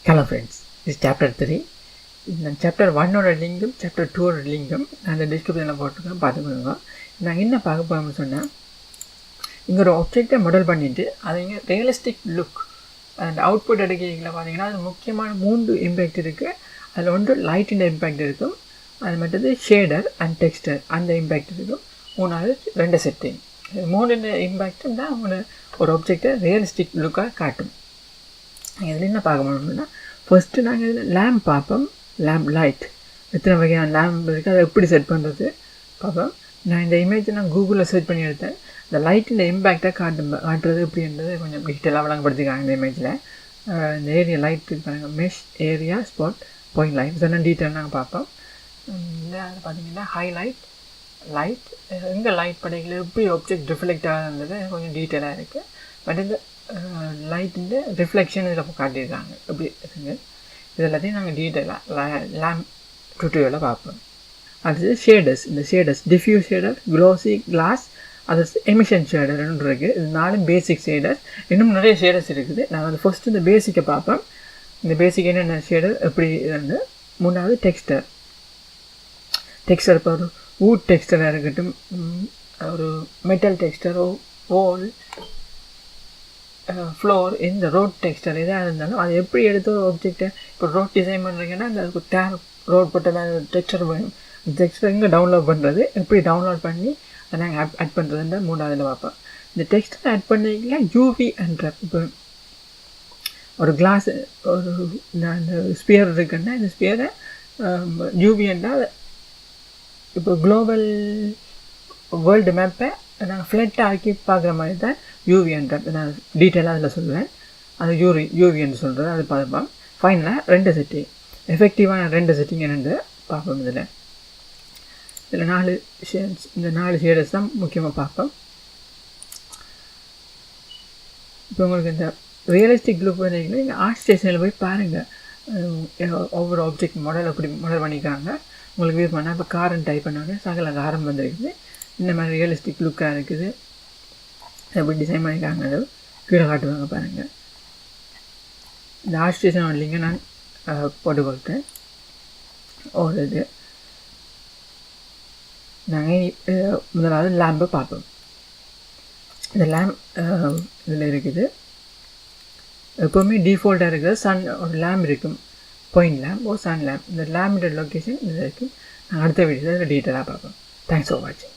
Hello friends, this is chapter 3. இந்த chapter 1 லிங்கும் chapter 2 லிங்கும் அந்த டிஸ்கிரிப்ஷனில் போட்டுருக்கேன், பார்த்துக்கோங்க. நாங்கள் என்ன பார்க்க போகிறோம்னு சொன்னால், இங்கே ஒரு ஆப்ஜெக்டை மாடல் பண்ணிவிட்டு அதை இங்கே ரியலிஸ்டிக் லுக் அண்ட் அவுட்புட் எடுக்கிறீங்களா பார்த்தீங்கன்னா, அது முக்கியமான 3 இம்பேக்ட் இருக்குது. அதில் ஒன்று லைட்டின் இம்பேக்ட் இருக்கும், அது மற்றது ஷேடர் அண்ட் டெக்ஸ்டர் அந்த இம்பேக்ட் இருக்கும். மூணாவது 2 செட்டிங். 3 இம்பேக்டும் தான் அவங்க ஒரு ஆப்ஜெக்டை ரியலிஸ்டிக் லுக்காக காட்டும். இதில் என்ன பார்க்க முடியும்னா, ஃபஸ்ட்டு நாங்கள் இதில் லேம்ப் பார்ப்போம். லேம்ப் லைட் எத்தனை வகையான லேம்ப் இருக்குது, அதை எப்படி செட் பண்ணுறது பார்ப்போம். நான் இந்த இமேஜை கூகுளில் சர்ச் பண்ணி எடுத்தேன். இந்த லைட்டின் இம்பேக்டை காட்டுறது எப்படின்றது கொஞ்சம் டீட்டெயிலாக வழங்கப்படுத்திருக்காங்க இந்த இமேஜில். இந்த ஏரியா லைட் இருக்காங்க, mesh area spot point light இதெல்லாம் டீட்டெயில் நாங்கள் பார்ப்போம். இல்லை அது பார்த்தீங்கன்னா ஹைலைட் லைட் எங்கே லைட் படைகள் எப்படி ஆப்ஜெக்ட் ரிஃப்ளெக்ட் ஆகுதுன்றது கொஞ்சம் டீட்டெயிலாக இருக்குது. பட் இந்த லைட்டு ரிஃப்ளெக்ஷன் இதில் காட்டியிருக்காங்க எப்படி இருக்குங்க. இது எல்லாத்தையும் நாங்கள் டீட்டெயிலாக லேம்ப் டுட்டோரியலில் பார்ப்போம். அடுத்தது ஷேடர்ஸ். இந்த shaders diffuse shader, glossy, glass, அது எமிஷன் ஷேடர் இருக்குது. இது 4 பேசிக் ஷேடர்ஸ். இன்னும் நிறைய ஷேடர்ஸ் இருக்குது. நாங்கள் அது ஃபஸ்ட்டு இந்த பேசிக்கை பார்ப்போம். இந்த பேசிக் என்னென்ன ஷேடர் எப்படி இருந்து. 3வது டெக்ஸ்டர். டெக்ஸ்டர் இப்போ ஒரு வூட் டெக்ஸ்டராக இருக்கட்டும், ஒரு மெட்டல் டெக்ஸ்டர், ஓல், ஃப்ளோர், இந்த ரோட் டெக்ஸ்டர் எதாக இருந்தாலும் அது எப்படி எடுத்து ஒரு ஆப்ஜெக்டை இப்போ ரோட் டிசைன் பண்ணுறீங்கன்னா அந்த டேர் ரோட் போட்ட டெக்ஸ்டர் வேணும். அந்த டெக்ஸ்டர் எங்கே டவுன்லோட் பண்ணுறது, எப்படி டவுன்லோட் பண்ணி அதை நாங்கள் ஆட் பண்ணுறதுன்ற 3வதில் பார்ப்போம். இந்த டெக்ஸ்டரை ஆட் பண்ணிங்கன்னா யூவி என்ற இப்போ ஒரு கிளாஸ் ஒரு அந்த ஸ்பியர் இருக்குன்னா இந்த ஸ்பியரை யூவி என்றால் இப்போ குளோபல் வேர்ல்டு மேப்பை நாங்கள் ஃப்ளட் ஆக்கி பார்க்குற மாதிரி தான் யூவி என்ற நான் டீட்டெயிலாக அதில் சொல்லுவேன். அது யூவி என்று சொல்கிறது அது பார்ப்போம். ஃபைனலாக 2 செட்டிங், எஃபெக்டிவான 2 செட்டிங் என்னென்று பார்ப்போம். இதில் 4 ஷேட்ஸ், இந்த 4 ஷேடர்ஸ் தான் முக்கியமாக பார்ப்போம். இப்போ உங்களுக்கு இந்த ரியலிஸ்டிக் லுக் பண்ணீங்கன்னா நீங்கள் ஆர்ட் ஸ்டேஷனில் போய் பாருங்கள். ஒவ்வொரு ஆப்ஜெக்ட் மாடல் எப்படி மாடல் பண்ணிக்கிறாங்க உங்களுக்கு வியூ பண்ணால். இப்போ காரன் டைப் பண்ணோடனே சகல காரம் வந்துருக்குது. இந்த மாதிரி ரியலிஸ்டிக் லுக்காக இருக்குது. எப்படி டிசைன் பண்ணிக்காங்க கீழே காட்டுவாங்க பாருங்கள். இந்த ஆர்ட் ஸ்டேஷன் இல்லைங்க நான் போட்டு கொடுத்தேன் ஒரு இது. நாங்கள் முதலாவது லேம்பை பார்ப்போம். இந்த லேம்ப் இதில் இருக்குது. எப்போவுமே டிஃபால்ட்டாக இருக்குது சன் ஒரு லேம்ப் இருக்கும், பாயிண்ட் லேம்ப் ஓ சன் லேம்ப். இந்த லேம்போட லொக்கேஷன் இதில் இருக்குது. நாங்கள் அடுத்த வீடியோவில் டீட்டெயிலாக பார்ப்போம். தேங்க்ஸ் ஃபார் வாட்சிங்.